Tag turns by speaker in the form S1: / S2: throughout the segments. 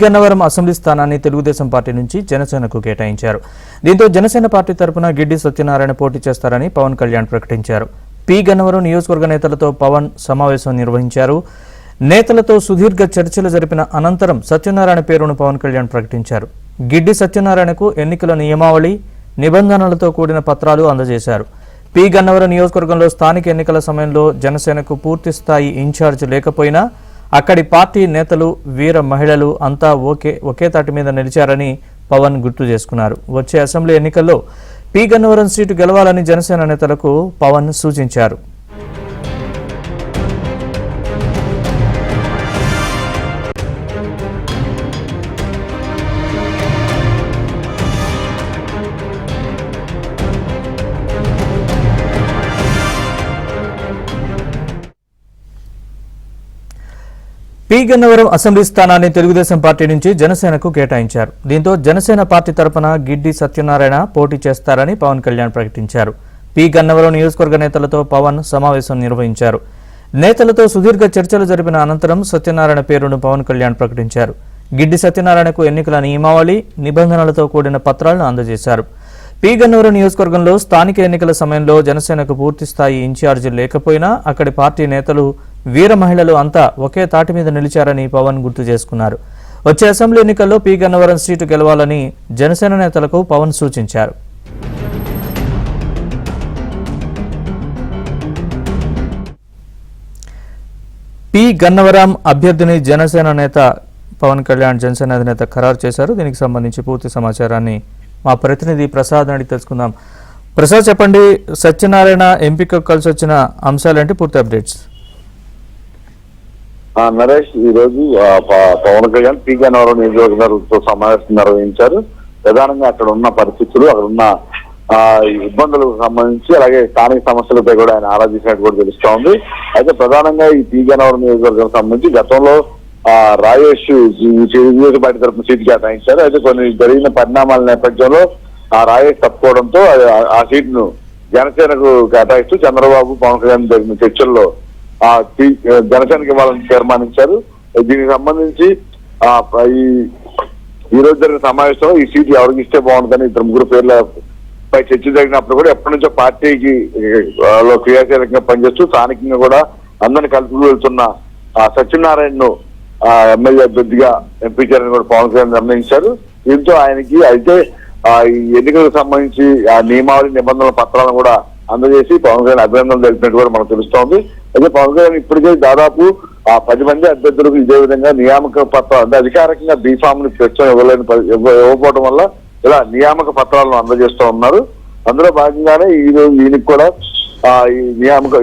S1: Gannavaram assembly స్థానాన్ని Telugu Desam party నుంచి జనసేనకు కేటాయించారు. దీంతో జనసేన పార్టీ తరపున గిడ్డి సత్యనారాయణ పోటీ చేస్తారని పవన్ కళ్యాణ్ ప్రకటించారు. పి గన్నవరం నియోజకవర్గ నేతలతో పవన్ సమావేశం నిర్వహించారు. నేతలతో సుదీర్ఘ చర్చలు జరిపిన అనంతరం సత్యనారాయణ పేరును పవన్ కళ్యాణ్ ప్రకటించారు. గిడ్డి సత్యనారాయణకు ఎన్నికల నియమావళి, నిబంధనలతో కూడిన పత్రాలు అందజేశారు. పి గన్నవరం నియోజకవర్గంలో స్థానిక ఎన్నికల సమయంలో జనసేనకు పూర్తి స్థాయి ఇన్ఛార్జ్ లేకపోయినా అక్కడి పార్టీ నేతలు, వీర మహిళలు అంతా ఒకే తాటి మీద నిలిచారని పవన్ గుర్తు చేసుకున్నారు. వచ్చే అసెంబ్లీ ఎన్నికల్లో పి గన్నవరం సీటు గెలవాలని జనసేన నేతలకు పవన్ సూచించారు. పి గన్నవరం అసెంబ్లీ స్థానాన్ని తెలుగుదేశం పార్టీ నుంచి జనసేనకు కేటాయించారు. దీంతో జనసేన పార్టీ తరపున గిడ్డి సత్యనారాయణ పోటీ చేస్తారని పవన్ కళ్యాణ్ ప్రకటించారు. పి గన్నవరం నియోజకవర్గ నేతలతో పవన్ సమావేశం నిర్వహించారు. నేతలతో సుదీర్ఘ చర్చలు జరిపిన అనంతరం సత్యనారాయణ పేరును పవన్ కళ్యాణ్ ప్రకటించారు. గిడ్డి సత్యనారాయణకు ఎన్నికల నియమావళి, నిబంధనలతో కూడిన పత్రాలను అందజేశారు. పి గన్నవరం నియోజకవర్గంలో స్థానిక ఎన్నికల సమయంలో జనసేనకు పూర్తిస్థాయి ఇన్ఛార్జి లేకపోయినా అక్కడి పార్టీ నేతలు, వీర మహిళలు అంతా ఒకే తాటి మీద నిలిచారని పవన్ గుర్తు చేసుకున్నారు. వచ్చే అసెంబ్లీ ఎన్నికల్లో పి గన్నవరం సీటు గెలవాలని జనసేన నేతలకు పవన్ సూచించారు. పి గన్నవరం అభ్యర్థిని జనసేన నేత పవన్ కళ్యాణ్ జనసేన అధినేత ఖరారు చేశారు. దీనికి సంబంధించి పూర్తి సమాచారాన్ని మా ప్రతినిధి ప్రసాద్ అడిగి తెలుసుకుందాం. ప్రసాద్, చెప్పండి, సత్యనారాయణ ఎంపిక కలిసి వచ్చిన అంశాలేంటి, పూర్తి అప్డేట్స్?
S2: నరేష్, ఈ రోజు పవన్ కళ్యాణ్ పి గన్నవరం నియోజకవర్గంతో సమావేశం నిర్వహించారు. ప్రధానంగా అక్కడ ఉన్న పరిస్థితులు, అక్కడ ఉన్న ఇబ్బందులకు సంబంధించి, అలాగే స్థానిక సమస్యలపై కూడా ఆయన ఆరాధించినట్టు కూడా తెలుస్తా ఉంది. అయితే ప్రధానంగా ఈ పి గన్నవరం నియోజకవర్గం సంబంధించి గతంలో రాజేష్ తెలుగుదేశం పార్టీ తరఫున సీటు కేటాయించారు. అయితే కొన్ని జరిగిన పరిణామాల నేపథ్యంలో ఆ రాజేష్ తప్పుకోవడంతో ఆ సీటును జనసేనకు కేటాయిస్తూ చంద్రబాబు, పవన్ కళ్యాణ్ జరిగిన చర్చల్లో జనసేనకి ఇవ్వాలని తీర్మానించారు. దీనికి సంబంధించి ఈ రోజు జరిగిన సమావేశంలో ఈ సీటు ఎవరికి ఇస్తే బాగుంటుందని ఇద్దరు ముగ్గురు పేర్లపై చర్చ జరిగినప్పుడు కూడా ఎప్పటి నుంచో పార్టీకి క్రియాశీలకంగా పనిచేస్తూ స్థానికంగా కూడా అందరిని కలుపుకు వెళ్తున్న సత్యనారాయణను ఎమ్మెల్యే అభ్యర్థిగా ఎంపీ చేయాలని కూడా పవన్ కళ్యాణ్ నిర్ణయించారు. దీంతో ఆయనకి అయితే ఈ ఎన్నికలకు సంబంధించి ఆ నియమావళి, నిబంధనల పత్రాలను కూడా అందజేసి పవన్ కళ్యాణ్ అభినందనలు తెలిపినట్టు కూడా మనకు తెలుస్తోంది. అయితే పవన్ కళ్యాణ్ ఇప్పటికే దాదాపు 10 మంది అభ్యర్థులకు ఇదే విధంగా నియామక పత్రాలు, అంటే అధికారికంగా బీఫామ్ ని ప్రస్తుతం ఇవ్వకపోవడం వల్ల ఇలా నియామక పత్రాలను అందజేస్తూ ఉన్నారు. అందులో భాగంగానే ఈ రోజు ఈయనకి కూడా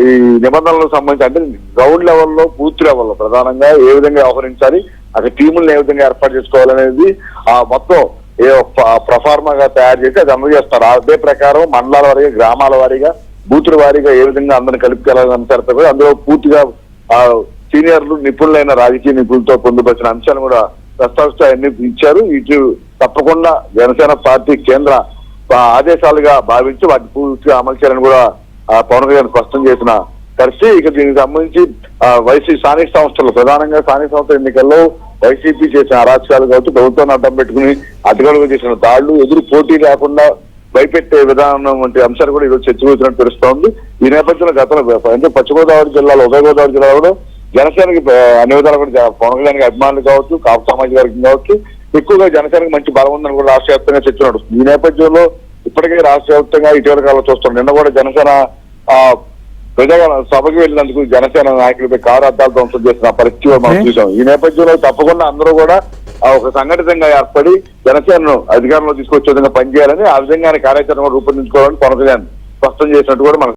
S2: ఈ నిబంధనలకు సంబంధించి, అంటే గ్రౌండ్ లెవెల్లో, బూత్ లెవెల్లో ప్రధానంగా ఏ విధంగా వ్యవహరించాలి, అక్కడ టీములను ఏ విధంగా ఏర్పాటు చేసుకోవాలనేది మొత్తం ప్రఫార్మాగా తయారు చేసి అది అందజేస్తారు. అదే ప్రకారం మండలాల వారీగా, గ్రామాల వారీగా, బూతుల వారీగా ఏ విధంగా అందరిని కలుపుకెళ్లాలని అంశాలపై అందులో పూర్తిగా సీనియర్లు, నిపుణులైన రాజకీయ నిపుణులతో పొందుపరిచిన అంశాలను కూడా ప్రస్తావిస్తూ అన్ని ఇచ్చారు. ఇటు తప్పకుండా జనసేన పార్టీ కేంద్ర ఆదేశాలుగా భావించి వాటిని పూర్తిగా అమలు చేయాలని కూడా పవన్ కళ్యాణ్ స్పష్టం చేసిన పరిస్థితి. ఇక దీనికి సంబంధించి వైసీపీ స్థానిక సంస్థలు, ప్రధానంగా స్థానిక సంస్థల ఎన్నికల్లో వైసీపీ చేసిన అరాచకాలు కావచ్చు, ప్రభుత్వాన్ని అడ్డం పెట్టుకుని అధికారులుగా చేసిన దాడులు, ఎదురు పోటీ లేకుండా భయపెట్టే విధానం వంటి అంశాలు కూడా ఈరోజు చర్చ వచ్చినట్టు తెలుస్తోంది. ఈ నేపథ్యంలో గతంలో అంటే పశ్చిమ గోదావరి జిల్లాలో, ఉభయ గోదావరి జిల్లాలో జనసేనకి అన్ని విధాలు కూడా పవన్ కళ్యాణ్ అభిమానులు కావచ్చు, కాపు సామాజిక వర్గం కావచ్చు, ఎక్కువగా జనసేనకి మంచి బలం ఉందని కూడా రాష్ట్ర వ్యాప్తంగా చర్చ నడుస్తుంది. ఈ నేపథ్యంలో ఇప్పటికే రాష్ట్ర వ్యాప్తంగా ఇటీవల కాలంలో చూస్తున్నాం. నిన్న కూడా జనసేన ప్రజా సభకు వెళ్ళినందుకు జనసేన నాయకులపై కారు అద్దాలు ధ్వంసం చేసిన పరిస్థితి మనం చూసాం. ఈ నేపథ్యంలో తప్పకుండా అందరూ కూడా ఒక సంఘటితంగా ఏర్పడి జనసేనను అధికారంలో తీసుకొచ్చే విధంగా పనిచేయాలని, ఆ విధంగా కార్యాచరణ రూపొందించుకోవాలని పవన్ కళ్యాణ్ స్పష్టం చేసినట్టు కూడా మనకు